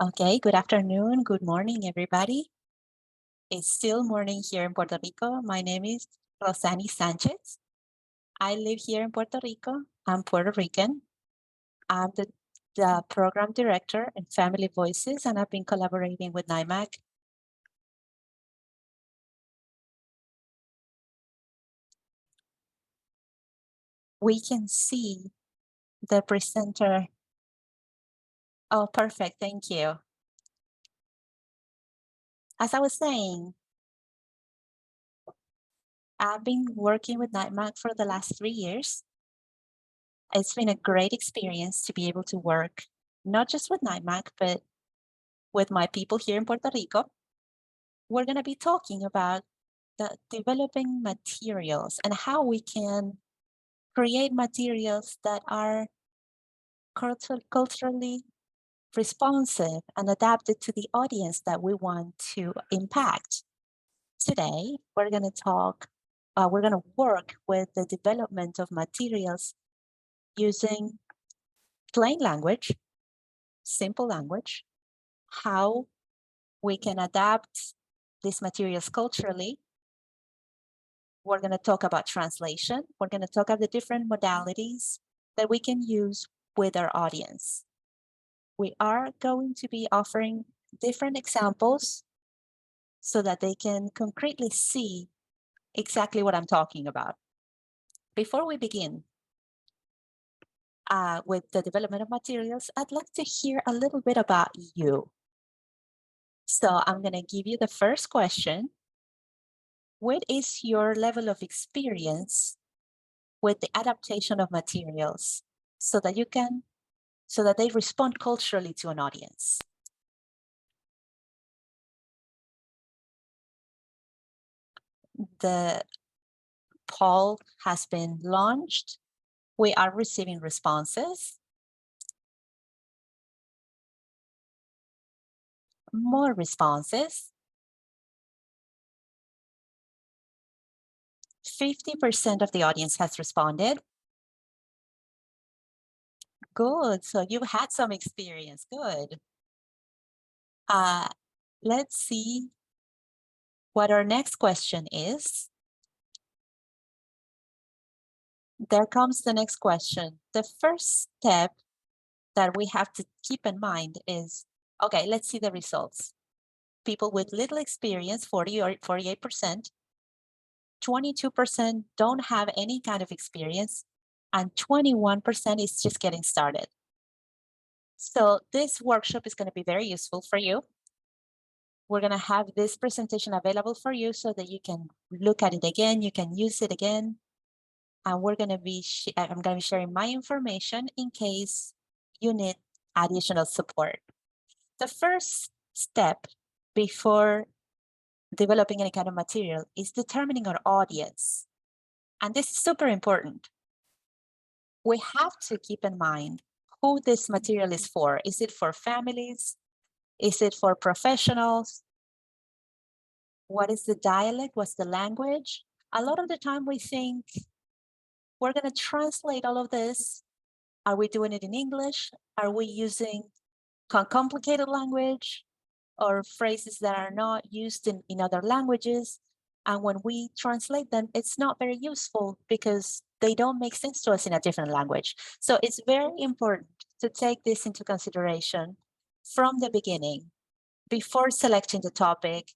Okay, good afternoon, good morning, everybody. It's still morning here in Puerto Rico. My name is Roseani Sánchez. I live here in Puerto Rico. I'm Puerto Rican. I'm the program director in Family Voices, and I've been collaborating with NIMAC. We can see the presenter. Oh, perfect, thank you. As I was saying, I've been working with NIMAC for the last 3 years. It's been a great experience to be able to work not just with NIMAC, but with my people here in Puerto Rico. We're going to be talking about the developing materials and how we can create materials that are culturally responsive and adapted to the audience that we want to impact. Today, we're going to work with the development of materials using plain language, simple language, how we can adapt these materials culturally. We're going to talk about translation. We're going to talk about the different modalities that we can use with our audience. We are going to be offering different examples so that they can concretely see exactly what I'm talking about. Before we begin with the development of materials, I'd like to hear a little bit about you. So I'm going to give you the first question. What is your level of experience with the adaptation of materials so that they respond culturally to an audience? The poll has been launched. We are receiving responses. More responses. 50% of the audience has responded. Good, so you've had some experience, good. Let's see what our next question is. There comes the next question. The first step that we have to keep in mind is, okay, let's see the results. People with little experience, 40 or 48%, 22% don't have any kind of experience, and 21% is just getting started. So this workshop is going to be very useful for you. We're going to have this presentation available for you so that you can look at it again, you can use it again. And I'm going to be sharing my information in case you need additional support. The first step before developing any kind of material is determining our audience. And this is super important. We have to keep in mind who this material is for. Is it for families? Is it for professionals? What is the dialect? What's the language? A lot of the time we think we're going to translate all of this. Are we doing it in English? Are we using complicated language or phrases that are not used in other languages? And when we translate them, it's not very useful because they don't make sense to us in a different language. So it's very important to take this into consideration from the beginning, before selecting the topic,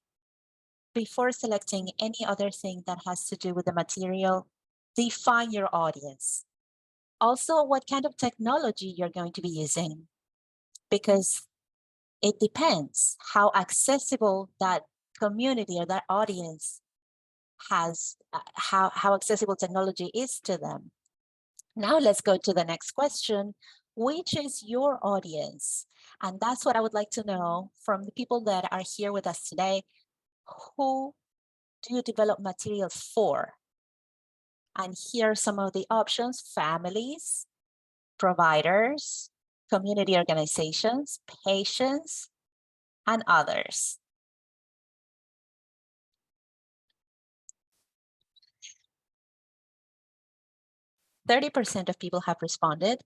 before selecting any other thing that has to do with the material. Define your audience. Also, what kind of technology you're going to be using, because it depends how accessible that community or that audience has, how accessible technology is to them. Now let's go to the next question. Which is your audience? And that's what I would like to know from the people that are here with us today. Who do you develop materials for? And here are some of the options: families, providers, community organizations, patients, and others. %30 of people have responded.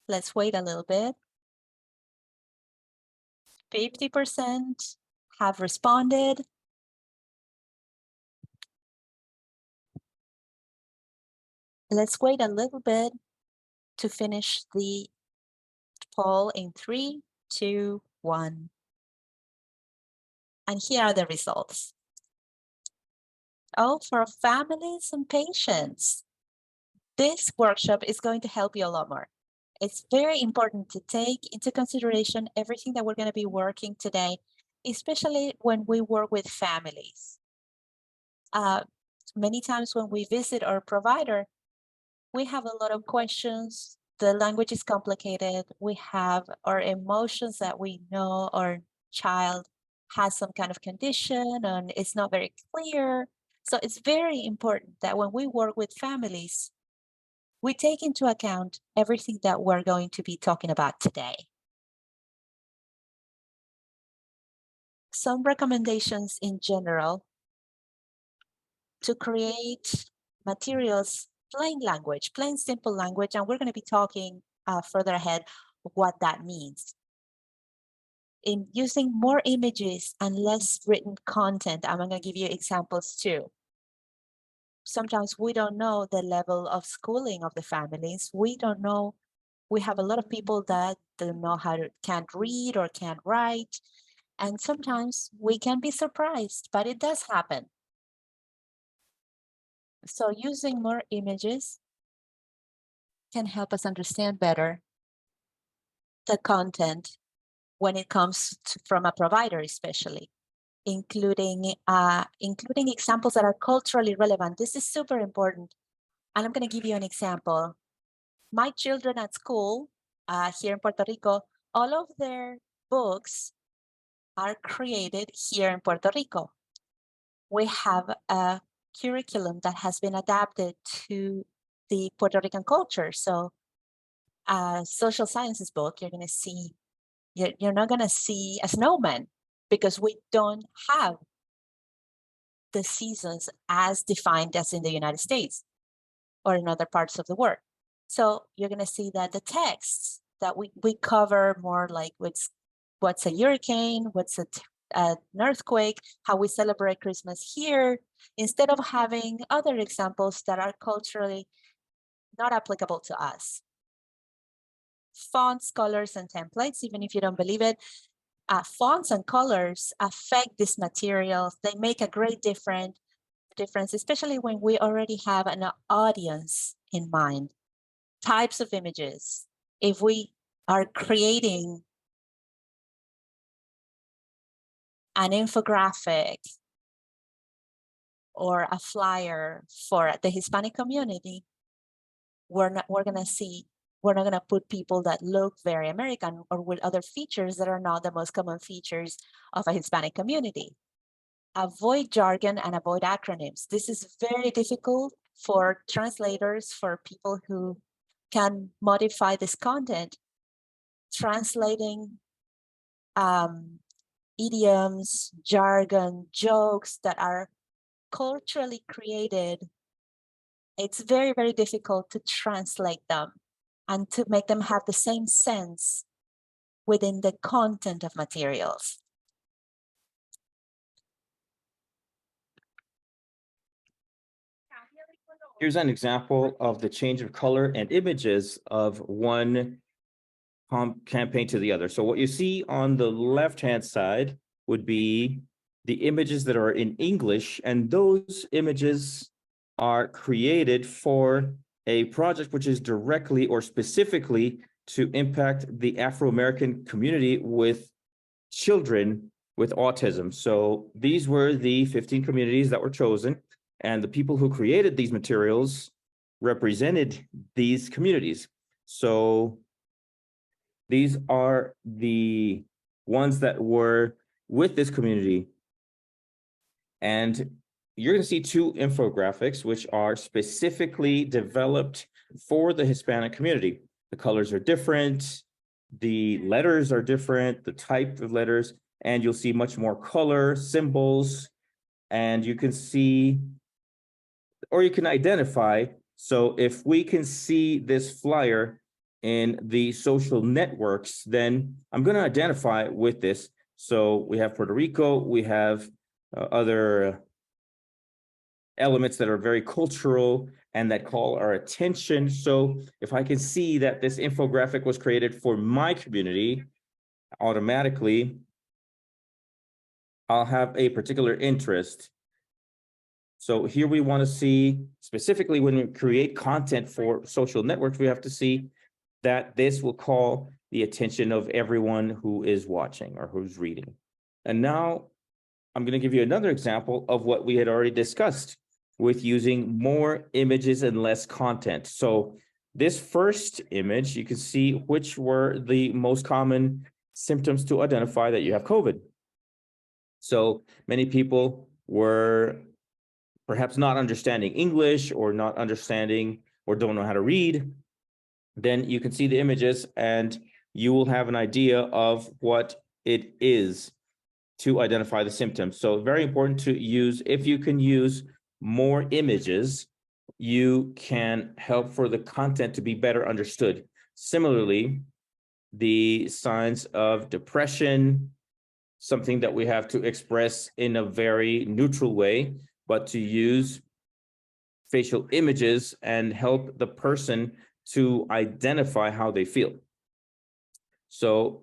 Let's wait a little bit. 50% have responded. Let's wait a little bit to finish the poll in 3, 2, 1. And here are the results. Oh, for families and patients, this workshop is going to help you a lot more. It's very important to take into consideration everything that we're going to be working today, especially when we work with families. Many times when we visit our provider, we have a lot of questions. The language is complicated. We have our emotions that we know our child has some kind of condition and it's not very clear. So it's very important that when we work with families, we take into account everything that we're going to be talking about today. Some recommendations in general to create materials, plain language, plain simple language, and we're going to be talking further ahead what that means. In using more images and less written content, I'm going to give you examples too. Sometimes we don't know the level of schooling of the families. We don't know. We have a lot of people that don't know can't read or can't write. And sometimes we can be surprised, but it does happen. So using more images can help us understand better the content when it comes from a provider, especially, including examples that are culturally relevant. This is super important. And I'm going to give you an example. My children at school here in Puerto Rico, all of their books are created here in Puerto Rico. We have a curriculum that has been adapted to the Puerto Rican culture. So a social sciences book, you're not going to see a snowman because we don't have the seasons as defined as in the United States or in other parts of the world. So you're going to see that the texts that we cover more like what's a hurricane, what's an earthquake, how we celebrate Christmas here, instead of having other examples that are culturally not applicable to us. Fonts, colors, and templates, even if you don't believe it, fonts and colors affect these materials. They make a great difference, especially when we already have an audience in mind. Types of images. If we are creating an infographic or a flyer for the Hispanic community, we're not going to put people that look very American or with other features that are not the most common features of a Hispanic community. Avoid jargon and avoid acronyms. This is very difficult for translators, for people who can modify this content. Translating idioms, jargon, jokes that are culturally created, it's very, very difficult to translate them and to make them have the same sense within the content of materials. Here's an example of the change of color and images of one campaign to the other. So what you see on the left-hand side would be the images that are in English, and those images are created for a project which is directly or specifically to impact the Afro-American community with children with autism. So these were the 15 communities that were chosen, and the people who created these materials represented these communities. So these are the ones that were with this community. And you're going to see two infographics, which are specifically developed for the Hispanic community. The colors are different, the letters are different, the type of letters, and you'll see much more color, symbols, and you can see, or you can identify. So if we can see this flyer in the social networks, then I'm going to identify with this. So we have Puerto Rico, we have other elements that are very cultural and that call our attention. So if I can see that this infographic was created for my community, automatically, I'll have a particular interest. So here we want to see, specifically when we create content for social networks, we have to see that this will call the attention of everyone who is watching or who's reading. And now I'm going to give you another example of what we had already discussed with using more images and less content. So this first image, you can see which were the most common symptoms to identify that you have COVID. So many people were perhaps not understanding English or not understanding or don't know how to read. Then you can see the images and you will have an idea of what it is to identify the symptoms. So very important to use, if you can use more images, you can help for the content to be better understood. Similarly, the signs of depression, something that we have to express in a very neutral way, but to use facial images and help the person to identify how they feel. So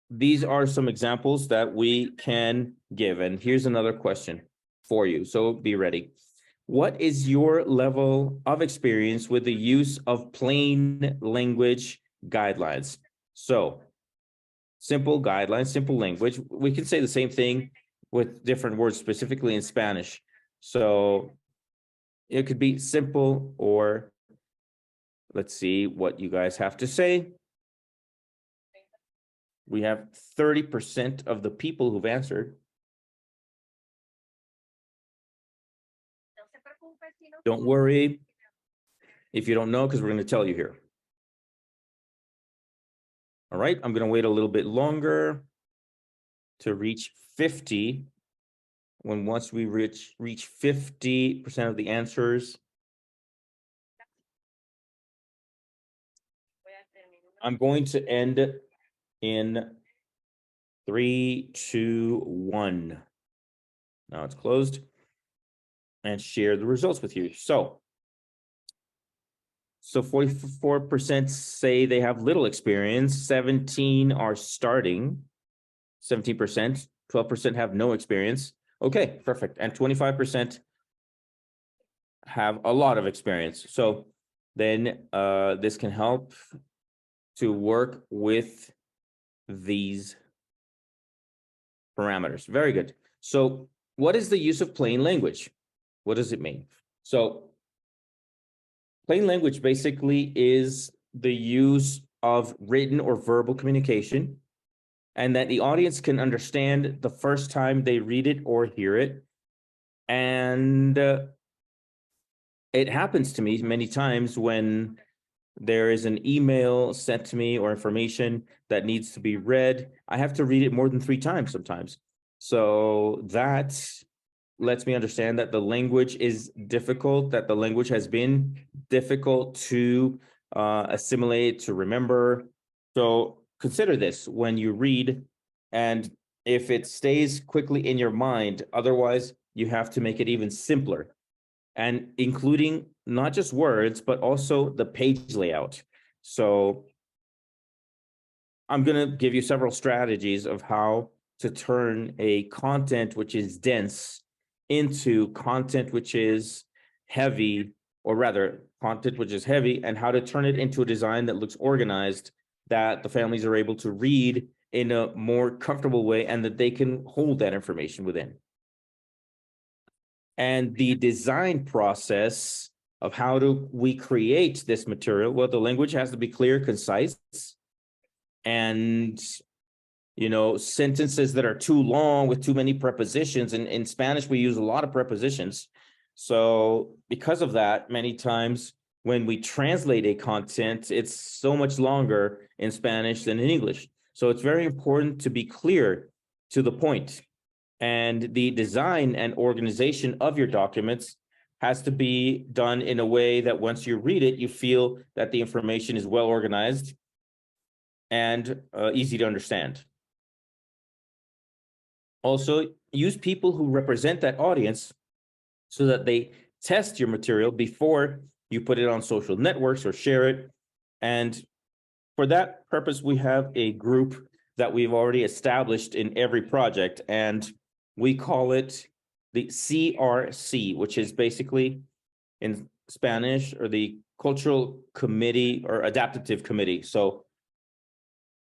these are some examples that we can give. And here's another question for you. So be ready. What is your level of experience with the use of plain language guidelines? So simple guidelines, simple language. We can say the same thing with different words, specifically in Spanish. So it could be simple, or let's see what you guys have to say. We have 30% of the people who've answered. Don't worry if you don't know, because we're going to tell you here. All right, I'm going to wait a little bit longer to reach 50. Once we reach 50% of the answers, I'm going to end in 3, 2, 1. Now it's closed, and share the results with you. So 44% say they have little experience, 17 are starting, 17%, 12% have no experience. Okay, perfect. And 25% have a lot of experience. So then this can help to work with these parameters. Very good. So what is the use of plain language? What does it mean? So plain language basically is the use of written or verbal communication, and that the audience can understand the first time they read it or hear it. And it happens to me many times when there is an email sent to me or information that needs to be read. I have to read it more than 3 times sometimes. So that lets me understand that the language is difficult, that the language has been difficult to assimilate, to remember. So consider this when you read, and if it stays quickly in your mind, otherwise you have to make it even simpler, and including not just words, but also the page layout. So I'm going to give you several strategies of how to turn a content which is dense into content which is heavy, or rather content which is heavy, and how to turn it into a design that looks organized, that the families are able to read in a more comfortable way and that they can hold that information within. And the design process of how do we create this material? Well, the language has to be clear, concise, and sentences that are too long with too many prepositions. And in Spanish, we use a lot of prepositions. So because of that, many times when we translate a content, it's so much longer in Spanish than in English. So it's very important to be clear, to the point. And the design and organization of your documents has to be done in a way that once you read it, you feel that the information is well organized and easy to understand. Also, use people who represent that audience so that they test your material before you put it on social networks or share it. And for that purpose, we have a group that we've already established in every project, and we call it the CRC, which is basically in Spanish, or the Cultural Committee or Adaptive Committee. So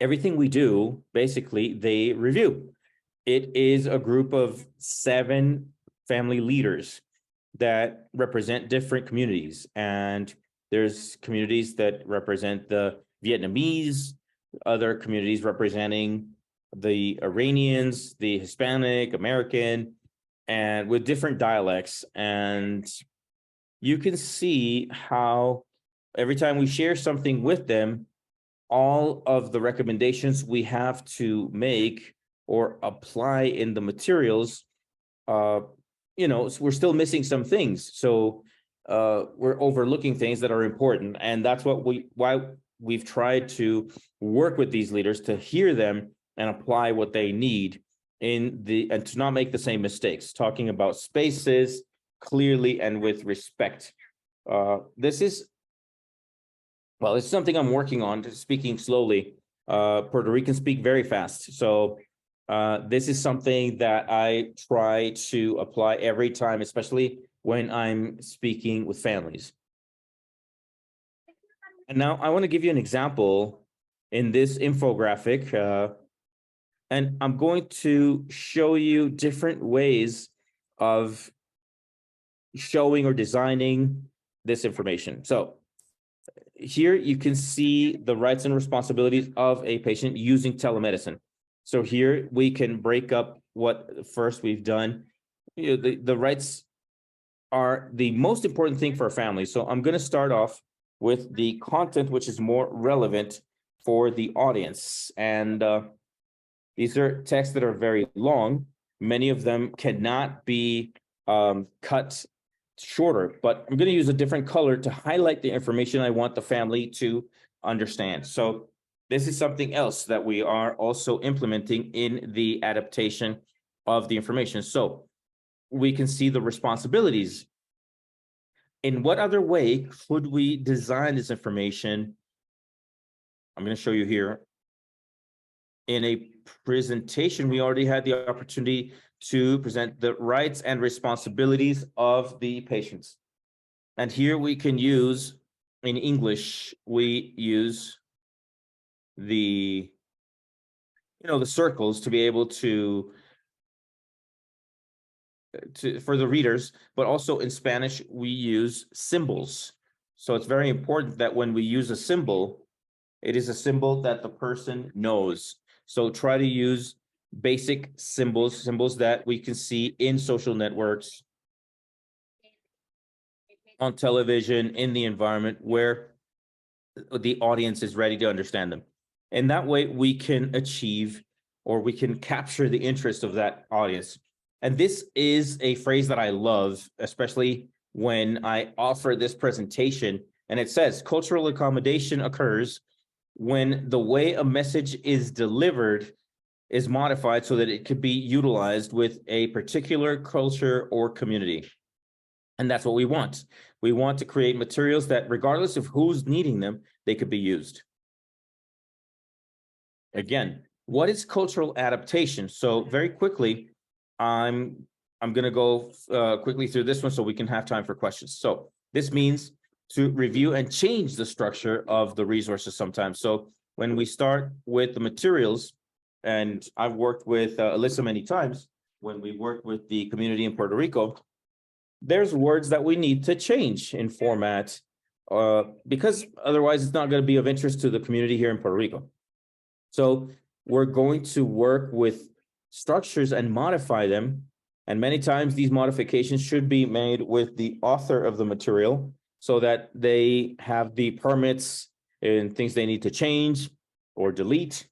everything we do, basically, they review. It is a group of 7 family leaders that represent different communities. And there's communities that represent the Vietnamese, other communities representing the Iranians, the Hispanic, American, and with different dialects. And you can see how every time we share something with them, all of the recommendations we have to make or apply in the materials, we're still missing some things. So we're overlooking things that are important. And that's why we've tried to work with these leaders to hear them and apply what they need and to not make the same mistakes, talking about spaces clearly and with respect. It's something I'm working on, speaking slowly. Puerto Ricans speak very fast. So this is something that I try to apply every time, especially when I'm speaking with families. And now I want to give you an example in this infographic. And I'm going to show you different ways of showing or designing this information. So here you can see the rights and responsibilities of a patient using telemedicine. So here we can break up what first we've done. The rights are the most important thing for a family. So I'm going to start off with the content, which is more relevant for the audience. And these are texts that are very long. Many of them cannot be cut shorter, but I'm going to use a different color to highlight the information I want the family to understand. So this is something else that we are also implementing in the adaptation of the information. So we can see the responsibilities. In what other way could we design this information? I'm going to show you here. In a presentation, we already had the opportunity to present the rights and responsibilities of the patients. And here we can use, in English, we use the circles to be able to for the readers, but also in Spanish, we use symbols. So it's very important that when we use a symbol, it is a symbol that the person knows. So try to use basic symbols that we can see in social networks, on television, in the environment where the audience is ready to understand them. And that way we can achieve, or we can capture the interest of that audience. And this is a phrase that I love, especially when I offer this presentation. And it says cultural accommodation occurs when the way a message is delivered is modified so that it could be utilized with a particular culture or community. And that's what we want. We want to create materials that, regardless of who's needing them, they could be used. Again, what is cultural adaptation? So very quickly, I'm going to go quickly through this one so we can have time for questions. So this means to review and change the structure of the resources sometimes. So when we start with the materials, and I've worked with Alyssa many times, when we work with the community in Puerto Rico, there's words that we need to change in format because otherwise it's not going to be of interest to the community here in Puerto Rico. So we're going to work with structures and modify them. And many times these modifications should be made with the author of the material so that they have the permits and things they need to change or delete.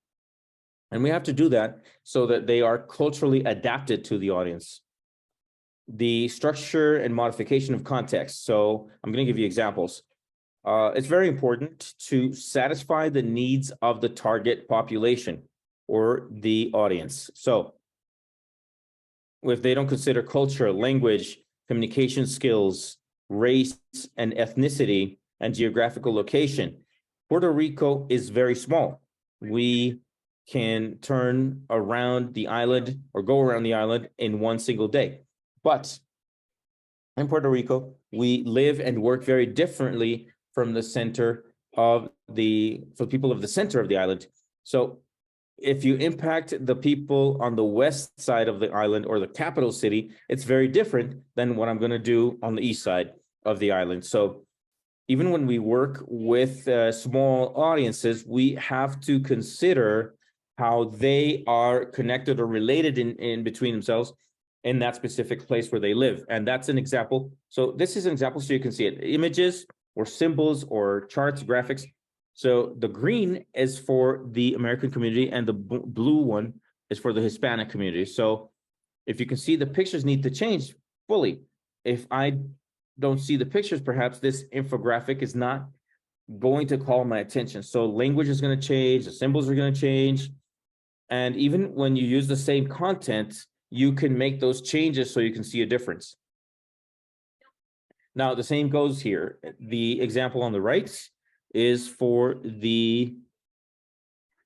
And we have to do that so that they are culturally adapted to the audience. The structure and modification of context. So I'm going to give you examples. It's very important to satisfy the needs of the target population or the audience. So if they don't consider culture, language, communication skills, race and ethnicity, and geographical location, Puerto Rico is very small. We can turn around the island or go around the island in one single day. But in Puerto Rico, we live and work very differently from the center of for people of the center of the island. So if you impact the people on the west side of the island or the capital city, it's very different than what I'm going to do on the east side of the island. So even when we work with small audiences, we have to consider how they are connected or related in between themselves in that specific place where they live. And that's an example. So this is an example so you can see it. Images or symbols or charts, graphics. So the green is for the American community and the blue one is for the Hispanic community. So if you can see, the pictures need to change fully. If I don't see the pictures, perhaps this infographic is not going to call my attention. So language is going to change, the symbols are going to change. And even when you use the same content, you can make those changes so you can see a difference. Now, the same goes here. The example on the right is for the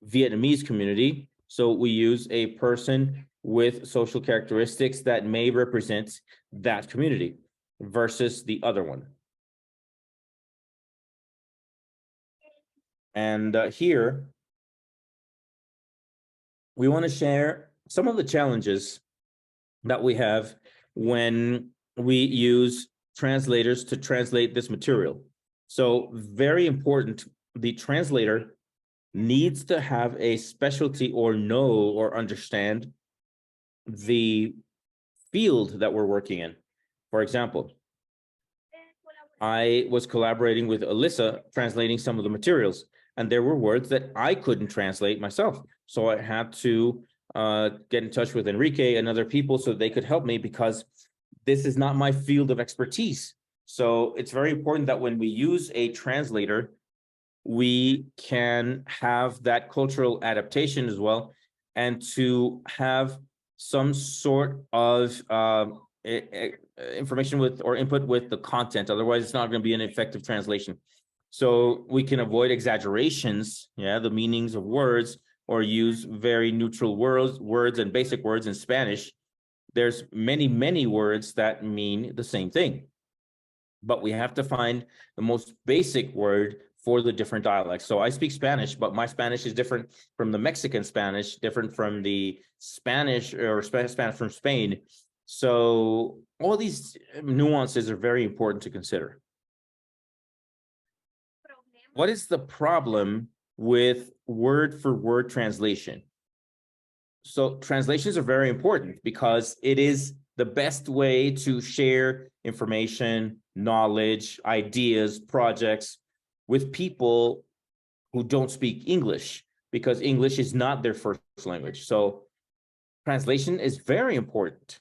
Vietnamese community. So we use a person with social characteristics that may represent that community versus the other one. And here, we want to share some of the challenges that we have when we use translators to translate this material. So very important, the translator needs to have a specialty or know or understand the field that we're working in. For example, I was collaborating with Alyssa, translating some of the materials, and there were words that I couldn't translate myself. So I had to get in touch with Enrique and other people so they could help me because this is not my field of expertise. So it's very important that when we use a translator, we can have that cultural adaptation as well, and to have some sort of information with or input with the content. Otherwise, it's not going to be an effective translation. So we can avoid exaggerations, the meanings of words, or use very neutral words and basic words in Spanish. There's many words that mean the same thing, but we have to find the most basic word for the different dialects. So I speak Spanish, but my Spanish is different from the Mexican Spanish, different from the Spanish or Spanish from Spain. So all these nuances are very important to consider. What is the problem with word for word translation? So translations are very important because it is the best way to share information, knowledge, ideas, projects with people who don't speak English, because English is not their first language. So translation is very important,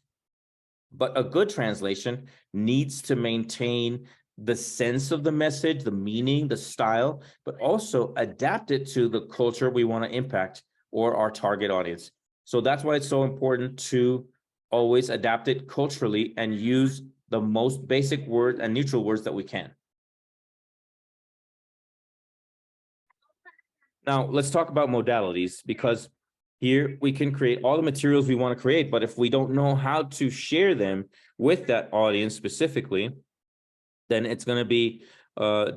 but a good translation needs to maintain the sense of the message, the meaning, the style, but also adapt it to the culture we want to impact or our target audience. So that's why it's so important to always adapt it culturally and use the most basic word and neutral words that we can. Now, let's talk about modalities, because here we can create all the materials we want to create, but if we don't know how to share them with that audience specifically, then it's going to be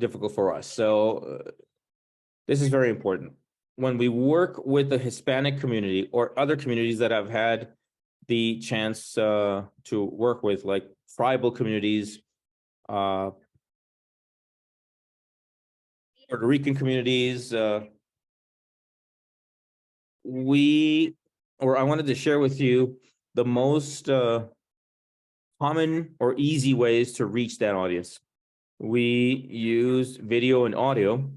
difficult for us. So this is very important. When we work with the Hispanic community or other communities that I've had the chance to work with, like tribal communities, Puerto Rican communities, I wanted to share with you the most common or easy ways to reach that audience. We use video and audio.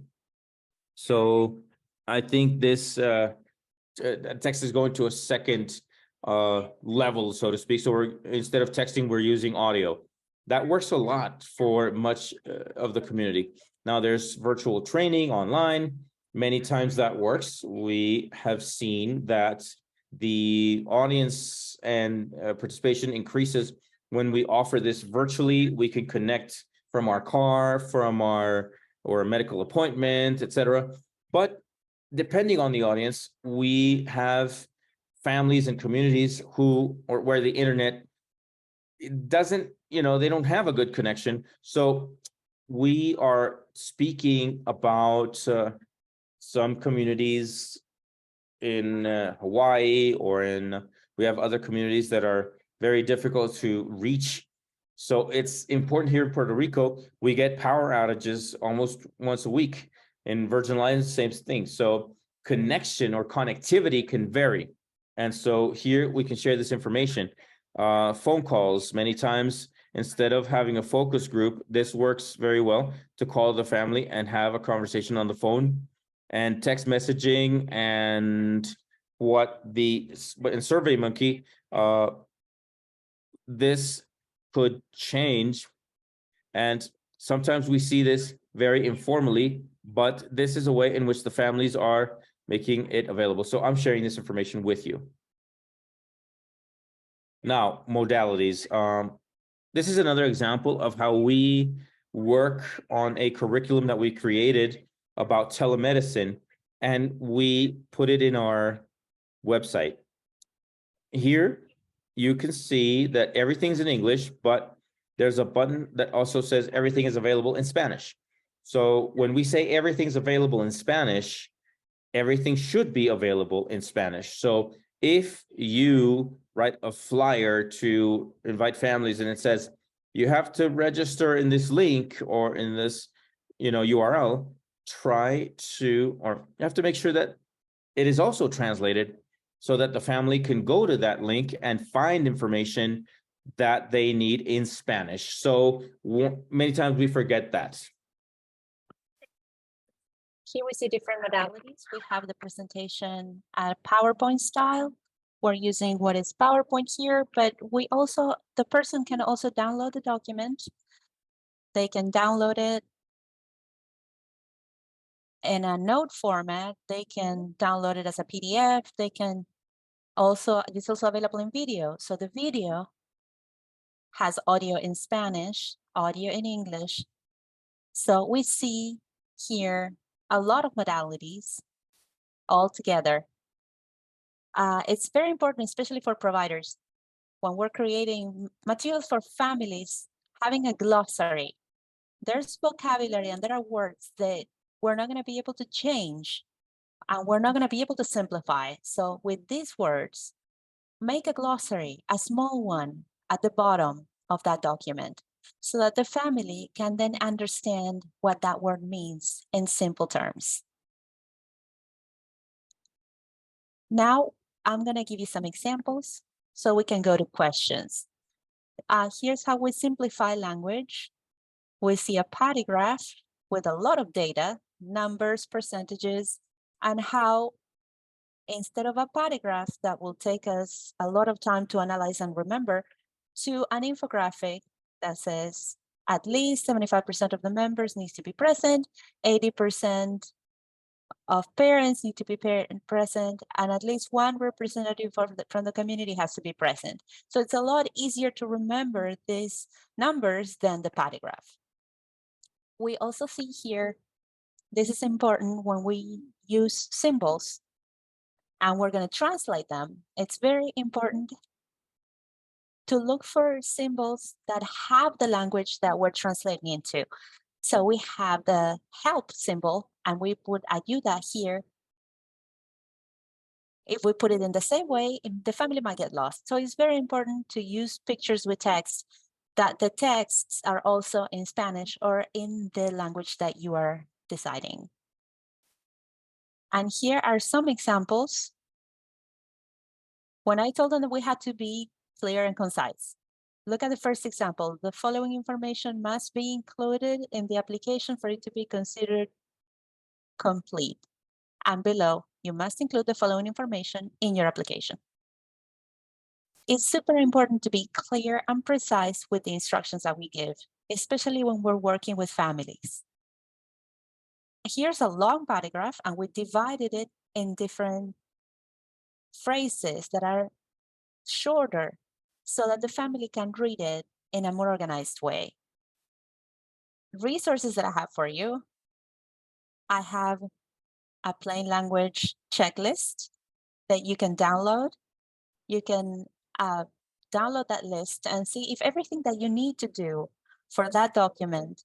So I think this text is going to a second level, so to speak. So instead of texting, we're using audio. That works a lot for much of the community. Now there's virtual training online. Many times that works. We have seen that the audience and participation increases when we offer this virtually. We can connect from our car, or a medical appointment, etc. But depending on the audience, we have families and communities where the internet doesn't, they don't have a good connection. So we are speaking about some communities in Hawaii, we have other communities that are very difficult to reach. So it's important here in Puerto Rico, we get power outages almost once a week. In Virgin Islands, same thing. So connection or connectivity can vary. And so here we can share this information. Phone calls, many times, instead of having a focus group, this works very well to call the family and have a conversation on the phone. And text messaging and but in SurveyMonkey, this could change. And sometimes we see this very informally, but this is a way in which the families are making it available. So I'm sharing this information with you. Now, modalities. This is another example of how we work on a curriculum that we created about telemedicine, and we put it in our website. Here, you can see that everything's in English, but there's a button that also says everything is available in Spanish. So when we say everything's available in Spanish, everything should be available in Spanish. So if you write a flyer to invite families and it says, you have to register in this link or in this, URL, you have to make sure that it is also translated so that the family can go to that link and find information that they need in Spanish. So many times we forget that. Here we see different modalities. We have the presentation at PowerPoint style. We're using what is PowerPoint here, but the person can also download the document. They can download it in a note format. They can download it as a PDF. It's also available in video. So the video has audio in Spanish, audio in English. So we see here a lot of modalities all together. It's very important, especially for providers, when we're creating materials for families, having a glossary. There's vocabulary and there are words that we're not going to be able to change and we're not going to be able to simplify. So with these words, make a glossary, a small one at the bottom of that document, so that the family can then understand what that word means in simple terms. Now, I'm going to give you some examples so we can go to questions. Here's how we simplify language. We see a party graph with a lot of data, numbers, percentages, and how instead of a party graph that will take us a lot of time to analyze and remember, to an infographic that says at least 75% of the members needs to be present, 80% of parents need to be present, and at least one representative from the community has to be present. So it's a lot easier to remember these numbers than the party graph. We also see here, this is important when we use symbols and we're going to translate them. It's very important to look for symbols that have the language that we're translating into. So we have the help symbol and we put ayuda here. If we put it in the same way, the family might get lost. So it's very important to use pictures with text, that the texts are also in Spanish or in the language that you are deciding. And here are some examples. When I told them that we had to be clear and concise, look at the first example. The following information must be included in the application for it to be considered complete. And below, you must include the following information in your application. It's super important to be clear and precise with the instructions that we give, especially when we're working with families. Here's a long paragraph, and we divided it in different phrases that are shorter so that the family can read it in a more organized way. Resources that I have for you. I have a plain language checklist that you can download. You can download that list and see if everything that you need to do for that document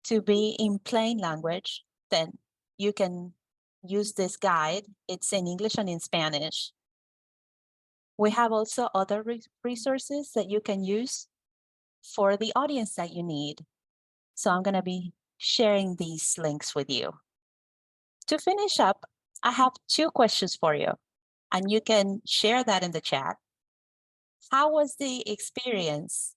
to be in plain language, then you can use this guide. It's in English and in Spanish. We have also other resources that you can use for the audience that you need. So I'm going to be sharing these links with you. To finish up, I have 2 questions for you, and you can share that in the chat. How was the experience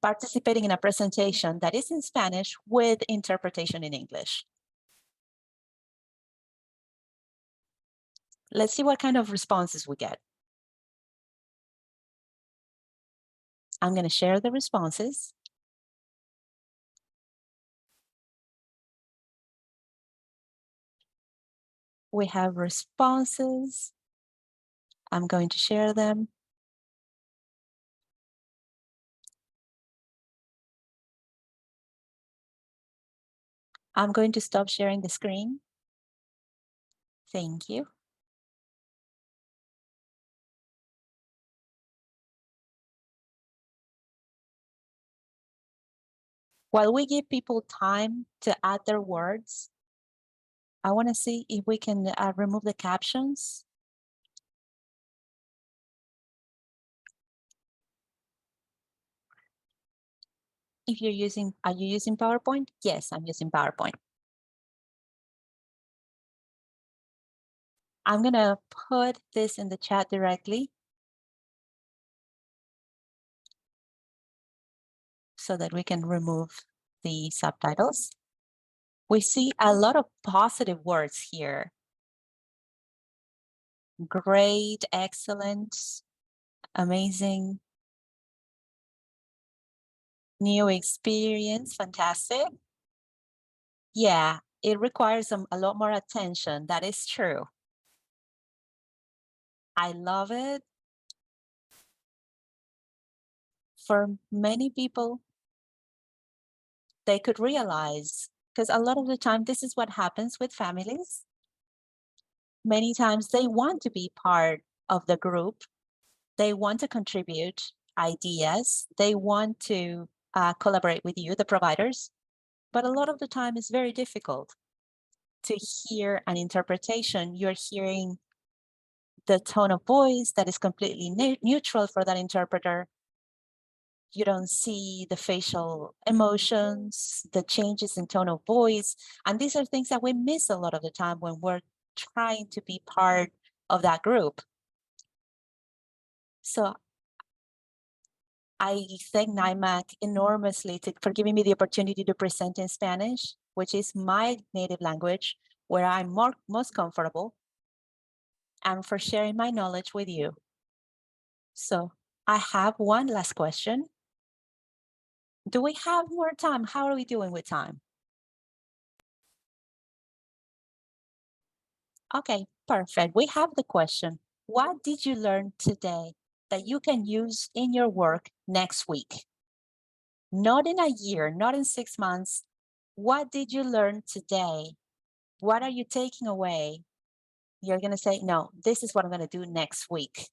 participating in a presentation that is in Spanish with interpretation in English? Let's see what kind of responses we get. I'm going to share the responses. We have responses. I'm going to share them. I'm going to stop sharing the screen. Thank you. While we give people time to add their words, I want to see if we can remove the captions. If you're using, are you using PowerPoint? Yes, I'm using PowerPoint. I'm going to put this in the chat directly so that we can remove the subtitles. We see a lot of positive words here. Great, excellent, amazing, new experience, fantastic. Yeah, it requires a lot more attention. That is true. I love it. For many people, they could realize, because a lot of the time, this is what happens with families. Many times they want to be part of the group. They want to contribute ideas. They want to collaborate with you, the providers. But a lot of the time it's very difficult to hear an interpretation. You're hearing the tone of voice that is completely neutral for that interpreter. You don't see the facial emotions, the changes in tone of voice. And these are things that we miss a lot of the time when we're trying to be part of that group. So I thank NIMAC enormously for giving me the opportunity to present in Spanish, which is my native language, where I'm most comfortable, and for sharing my knowledge with you. So I have one last question. Do we have more time? How are we doing with time? Okay, perfect. We have the question. What did you learn today that you can use in your work next week? Not in a year, not in 6 months. What did you learn today? What are you taking away? You're going to say, no, this is what I'm going to do next week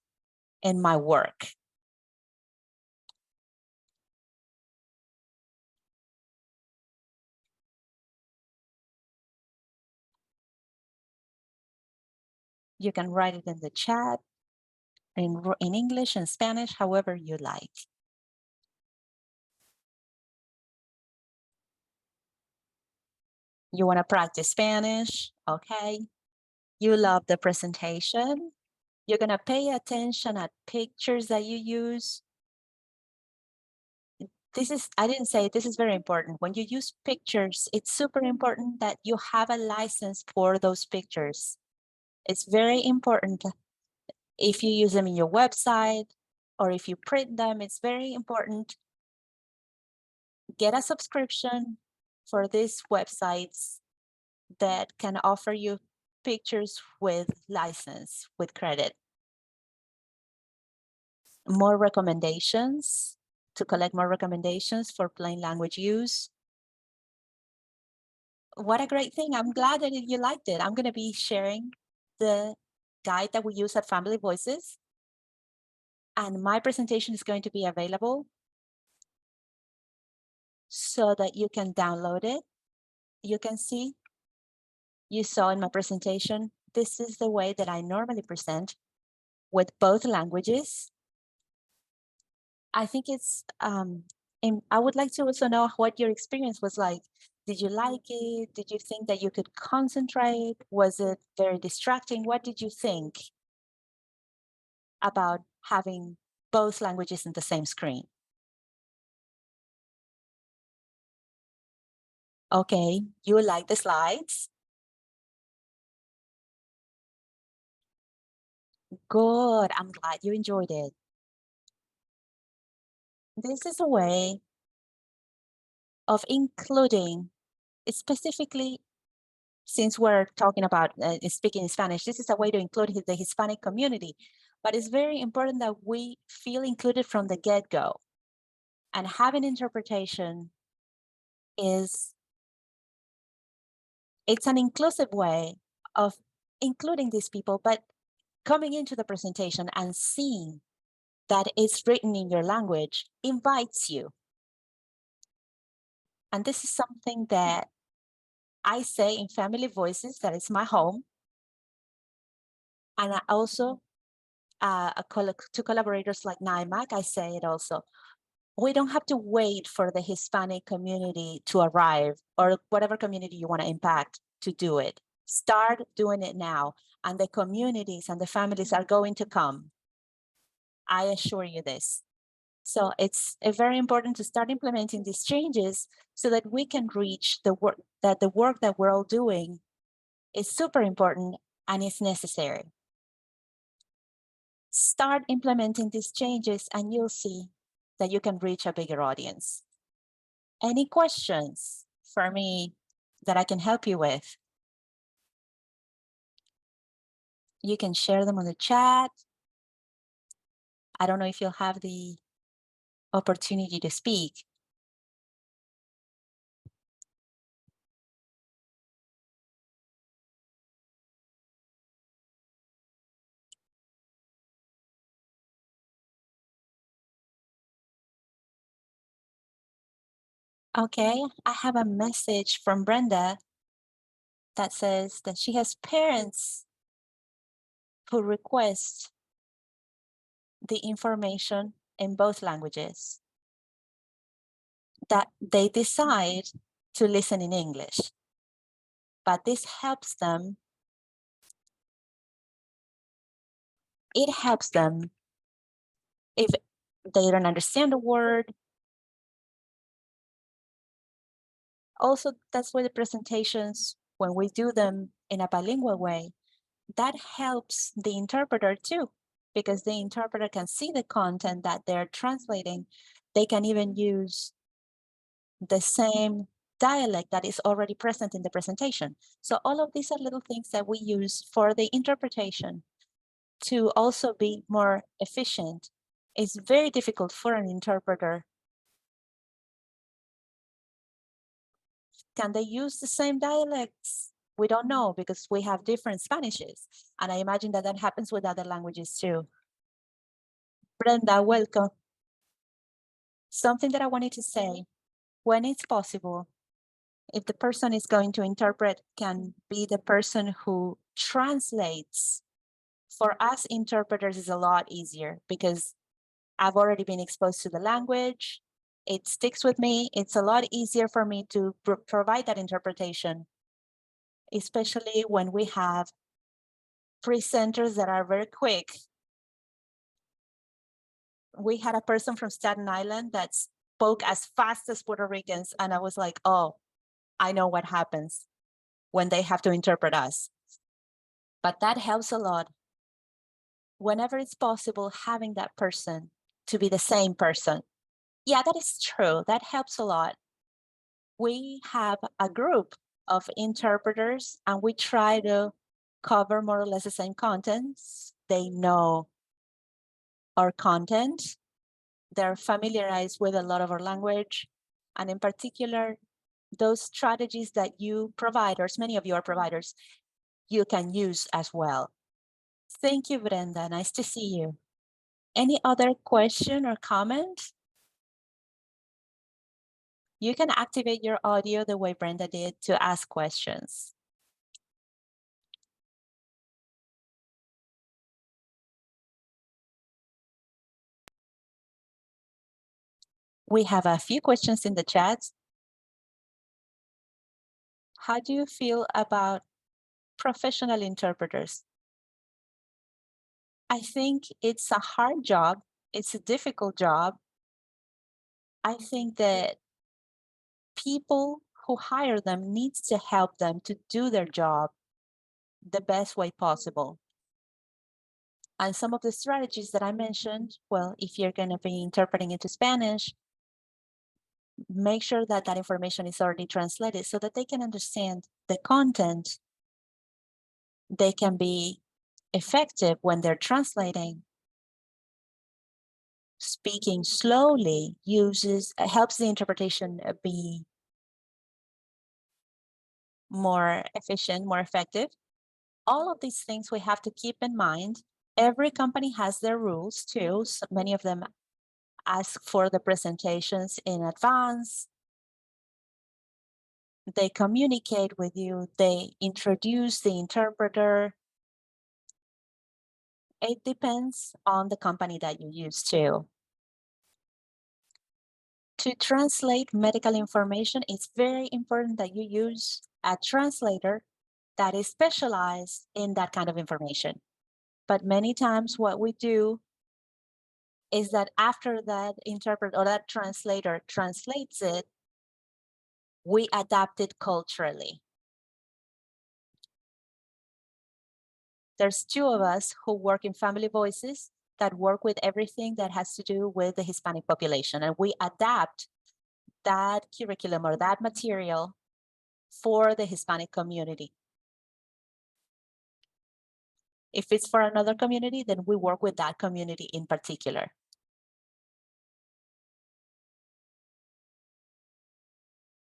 in my work. You can write it in the chat, in English and Spanish, however you like. You want to practice Spanish, okay? You love the presentation. You're going to pay attention at pictures that you use. I didn't say this is very important. When you use pictures, it's super important that you have a license for those pictures. It's very important. If you use them in your website or if you print them, it's very important. Get a subscription for these websites that can offer you pictures with license, with credit. more recommendations, to collect more recommendations for plain language use. What a great thing. I'm glad that you liked it. I'm going to be sharing the guide that we use at Family Voices. And my presentation is going to be available so that you can download it. You can see, you saw in my presentation, this is the way that I normally present with both languages. I think it's, and I would like to also know what your experience was like. Did you like it? Did you think that you could concentrate? Was it very distracting? What did you think about having both languages in the same screen? Okay, you like the slides? Good, I'm glad you enjoyed it. This is a way of including, specifically, since we're talking about speaking Spanish, this is a way to include the Hispanic community. But it's very important that we feel included from the get-go. And having interpretation it's an inclusive way of including these people, but coming into the presentation and seeing that it's written in your language invites you. And this is something that I say in Family Voices, that is my home. And I also, to collaborators like NIMAC, I say it also. We don't have to wait for the Hispanic community to arrive or whatever community you want to impact to do it. Start doing it now, and the communities and the families are going to come. I assure you this. So it's very important to start implementing these changes so that we can reach the work that we're all doing is super important and is necessary. Start implementing these changes and you'll see that you can reach a bigger audience. Any questions for me that I can help you with? You can share them on the chat. I don't know if you'll have the opportunity to speak. Okay, I have a message from Brenda that says that she has parents who request the information in both languages, that they decide to listen in English. But this helps them. It helps them if they don't understand a word. Also, that's why the presentations, when we do them in a bilingual way, that helps the interpreter too, because the interpreter can see the content that they're translating. They can even use the same dialect that is already present in the presentation. So all of these are little things that we use for the interpretation to also be more efficient. It's very difficult for an interpreter. Can they use the same dialects? We don't know because we have different Spanishes. And I imagine that that happens with other languages too. Brenda, welcome. Something that I wanted to say, when it's possible, if the person is going to interpret, can be the person who translates. For us interpreters is a lot easier because I've already been exposed to the language. It sticks with me. It's a lot easier for me to provide that interpretation, especially when we have presenters that are very quick. We had a person from Staten Island that spoke as fast as Puerto Ricans, and I was like, oh, I know what happens when they have to interpret us. But that helps a lot. Whenever it's possible, having that person to be the same person. Yeah, that is true. That helps a lot. We have a group of interpreters and we try to cover more or less the same contents. They know our content. They're familiarized with a lot of our language, and in particular, those strategies that you providers, many of your providers, you can use as well. Thank you, Brenda. Nice to see you. Any other question or comment? You can activate your audio the way Brenda did to ask questions. We have a few questions in the chat. How do you feel about professional interpreters? I think it's a hard job. It's a difficult job. I think that people who hire them needs to help them to do their job the best way possible. And some of the strategies that I mentioned, well, if you're going to be interpreting into Spanish, make sure that that information is already translated so that they can understand the content. They can be effective when they're translating. Speaking slowly helps the interpretation be more efficient, more effective. All of these things we have to keep in mind. Every company has their rules too. So many of them ask for the presentations in advance. They communicate with you. They introduce the interpreter. It depends on the company that you use too. To translate medical information, it's very important that you use a translator that is specialized in that kind of information. But many times what we do is that after that interpreter or that translator translates it, we adapt it culturally. There's two of us who work in Family Voices that work with everything that has to do with the Hispanic population, and we adapt that curriculum or that material for the Hispanic community. If it's for another community, then we work with that community in particular.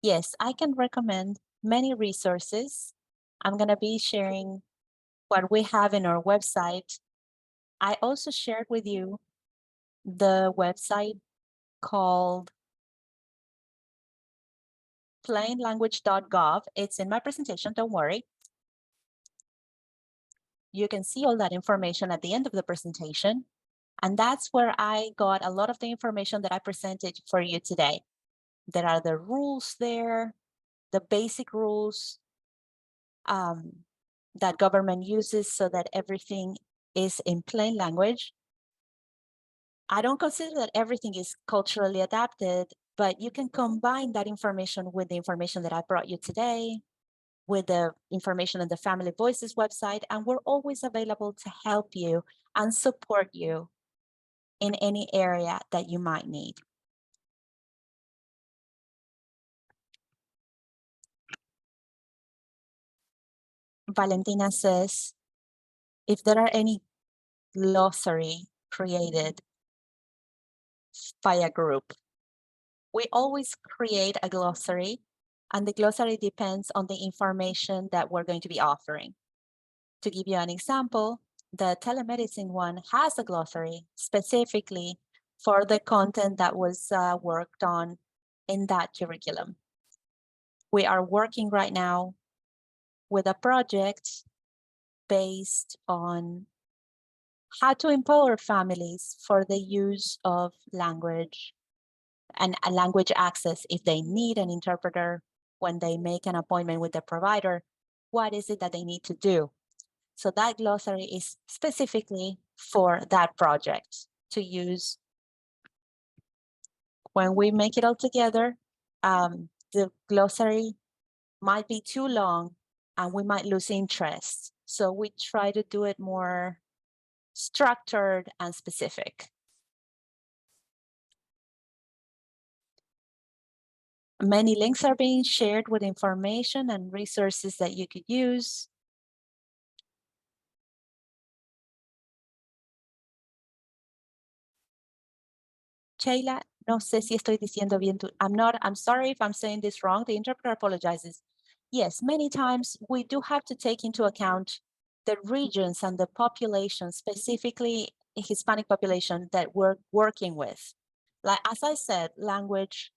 Yes, I can recommend many resources. I'm going to be sharing what we have in our website. I also shared with you the website called plainlanguage.gov. It's in my presentation, don't worry. You can see all that information at the end of the presentation. And that's where I got a lot of the information that I presented for you today. There are the rules there, the basic rules that government uses so that everything is in plain language. I don't consider that everything is culturally adapted, but you can combine that information with the information that I brought you today, with the information on the Family Voices website, and we're always available to help you and support you in any area that you might need. Valentina says, if there are any glossary created by a group, we always create a glossary, and the glossary depends on the information that we're going to be offering. To give you an example, the telemedicine one has a glossary specifically for the content that was worked on in that curriculum. We are working right now with a project based on how to empower families for the use of language and a language access if they need an interpreter when they make an appointment with the provider. What is it that they need to do? So that glossary is specifically for that project to use. When we make it all together, the glossary might be too long and we might lose interest. So we try to do it more structured and specific. Many links are being shared with information and resources that you could use. Sheila, no sé si estoy diciendo bien. I'm sorry if I'm saying this wrong. The interpreter apologizes. Yes, many times we do have to take into account the regions and the population, specifically Hispanic population that we're working with. Like, as I said, language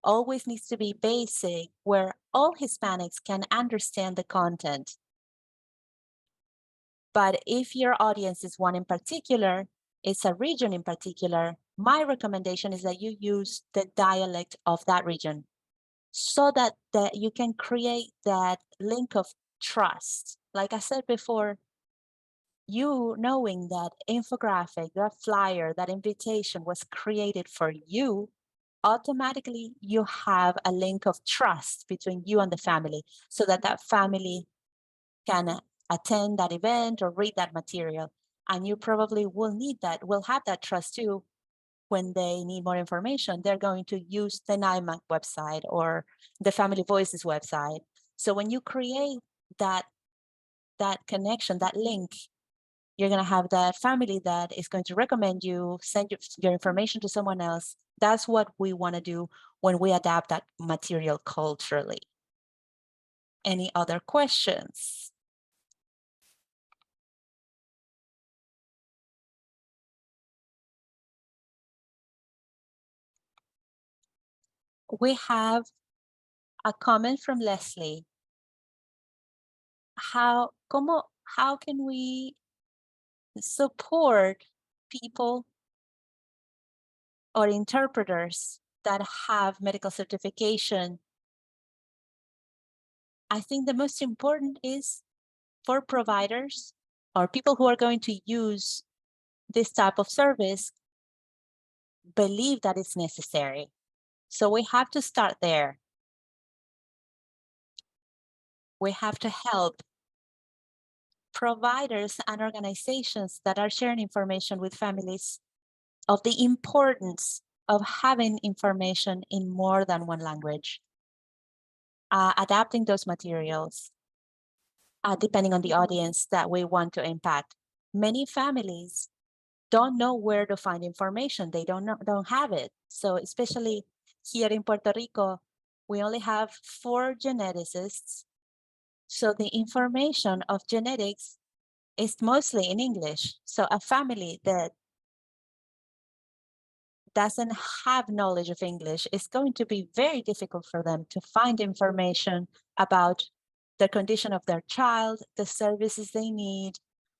always needs to be basic, where all Hispanics can understand the content. But if your audience is one in particular, it's a region in particular, my recommendation is that you use the dialect of that region so that you can create that link of trust. Like I said before, you knowing that infographic, that flyer, that invitation was created for you, automatically you have a link of trust between you and the family so that that family can attend that event or read that material. And you probably will have that trust too when they need more information. They're going to use the NIMAC website or the Family Voices website. So when you create that connection, that link, you're going to have that family that is going to recommend you, send your information to someone else. That's what we want to do when we adapt that material culturally. Any other questions? We have a comment from Leslie. How can we support people or interpreters that have medical certification? I think the most important is for providers or people who are going to use this type of service believe that it's necessary. So we have to start there. We have to help providers and organizations that are sharing information with families of the importance of having information in more than one language, adapting those materials, depending on the audience that we want to impact. Many families don't know where to find information. They don't have it. So especially here in Puerto Rico, we only have 4 geneticists. So the information of genetics is mostly in English. So a family that doesn't have knowledge of English, it's going to be very difficult for them to find information about the condition of their child, the services they need.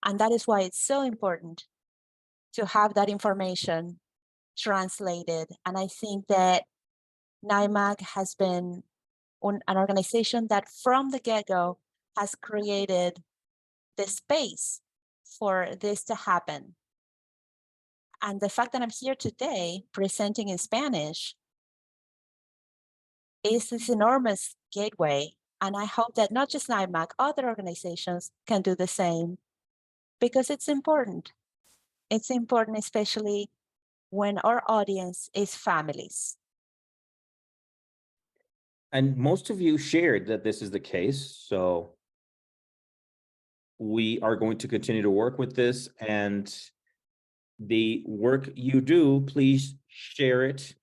And that is why it's so important to have that information translated. And I think that NIMAC has been an organization that from the get-go has created the space for this to happen. And the fact that I'm here today presenting in Spanish is this enormous gateway. And I hope that not just NIMAC, other organizations can do the same because it's important. It's important, especially when our audience is families. And most of you shared that this is the case. So we are going to continue to work with this, and the work you do, please share it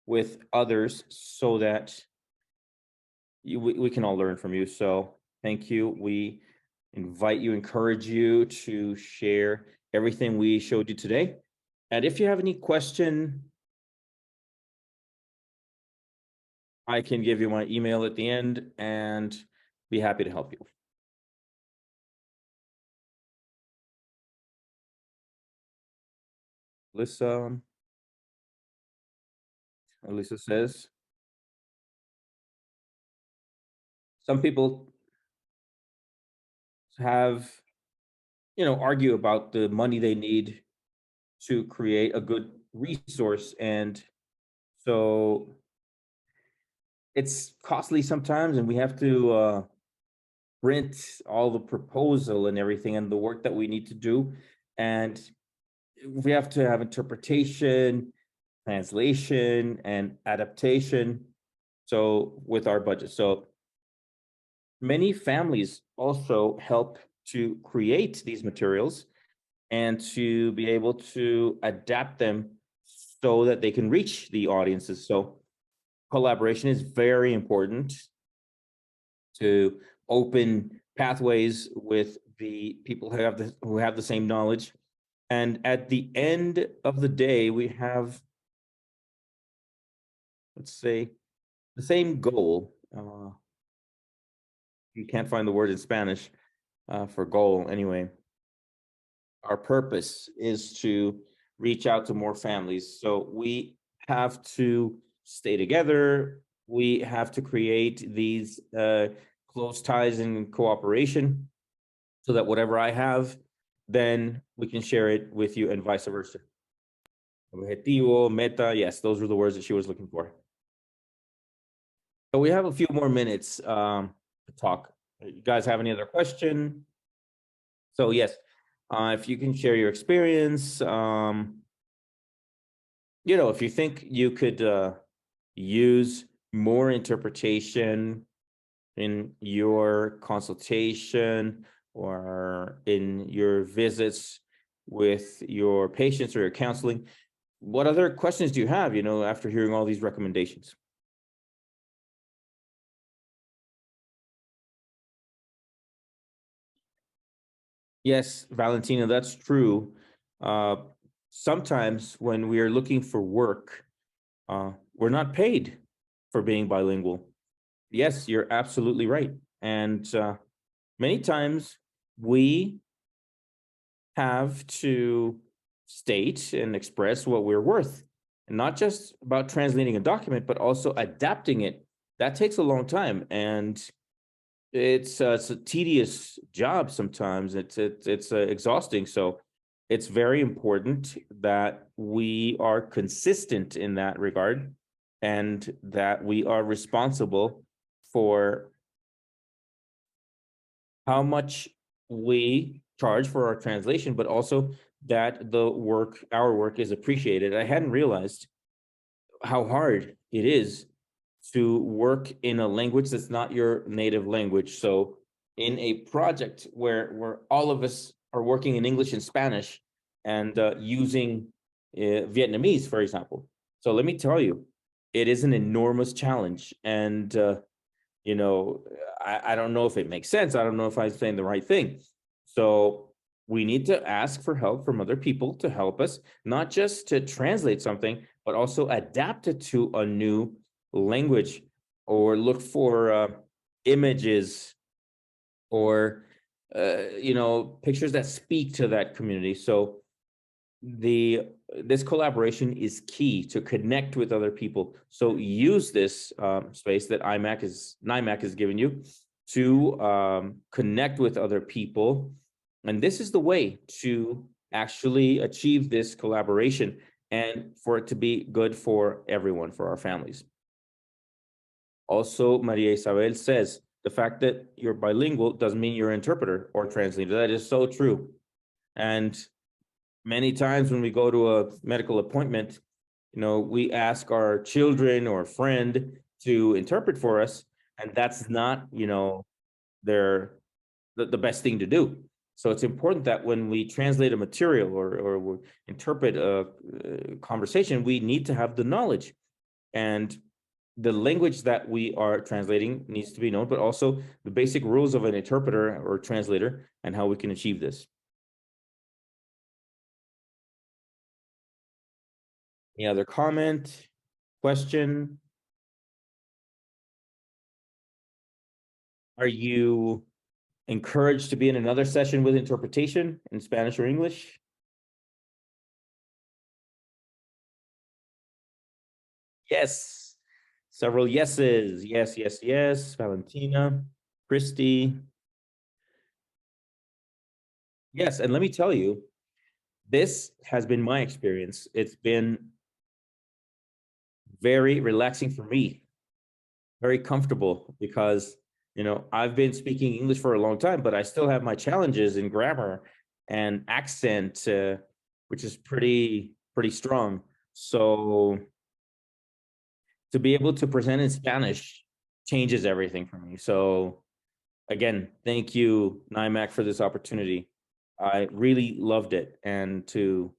with others so that we can all learn from you. So thank you. We encourage you to share everything we showed you today. And if you have any question, I can give you my email at the end and be happy to help you. Alyssa says, some people have, argue about the money they need to create a good resource. And so it's costly sometimes, and we have to print all the proposal and everything and the work that we need to do. And we have to have interpretation, translation, and adaptation. So with our budget. So many families also help to create these materials and to be able to adapt them so that they can reach the audiences. So collaboration is very important to open pathways with the people who have the same knowledge. And at the end of the day, we have, let's say, the same goal. You can't find the word in Spanish for goal anyway. Our purpose is to reach out to more families. So we have to stay together. We have to create these close ties and cooperation so that whatever I have, then we can share it with you and vice versa. Objetivo, meta, yes, those were the words that she was looking for. So we have a few more minutes to talk. You guys have any other question? So yes, if you can share your experience, if you think you could use more interpretation in your consultation or in your visits with your patients or your counseling, what other questions do you have, after hearing all these recommendations? Yes, Valentina, that's true. Sometimes when we are looking for work, we're not paid for being bilingual. Yes, you're absolutely right. And many times we have to state and express what we're worth, and not just about translating a document, but also adapting it. That takes a long time, and it's a tedious job sometimes. It's exhausting. So it's very important that we are consistent in that regard, and that we are responsible for how much we charge for our translation, but also that our work is appreciated. I hadn't realized how hard it is to work in a language that's not your native language. So in a project where all of us are working in English and Spanish and using Vietnamese, for example. So let me tell you, it is an enormous challenge. And, I don't know if it makes sense. I don't know if I'm saying the right thing. So we need to ask for help from other people to help us, not just to translate something, but also adapt it to a new language, or look for images or pictures that speak to that community. So this collaboration is key to connect with other people. So use this space that NIMAC has given you to connect with other people. And this is the way to actually achieve this collaboration and for it to be good for everyone, for our families. Also, Maria Isabel says, the fact that you're bilingual doesn't mean you're an interpreter or translator. That is so true. And many times when we go to a medical appointment, we ask our children or friend to interpret for us, and that's not, the best thing to do. So it's important that when we translate a material or we interpret a conversation, we need to have the knowledge, and the language that we are translating needs to be known, but also the basic rules of an interpreter or translator and how we can achieve this. Any other comment, question? Are you encouraged to be in another session with interpretation in Spanish or English? Yes, several yeses. Yes, yes, yes. Valentina, Christy. Yes, and let me tell you, this has been my experience. It's been very relaxing for me, very comfortable, because I've been speaking English for a long time, but I still have my challenges in grammar and accent, which is pretty strong. So to be able to present in Spanish changes everything for me. So again, thank you, NIMAC, for this opportunity. I really loved it, and to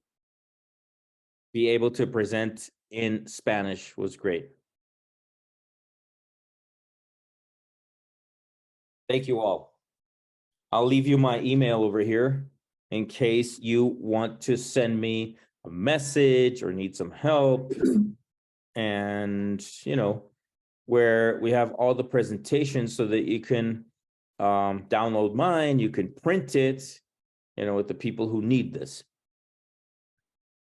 be able to present in Spanish was great. Thank you all. I'll leave you my email over here in case you want to send me a message or need some help. And, where we have all the presentations so that you can download mine, you can print it, with the people who need this.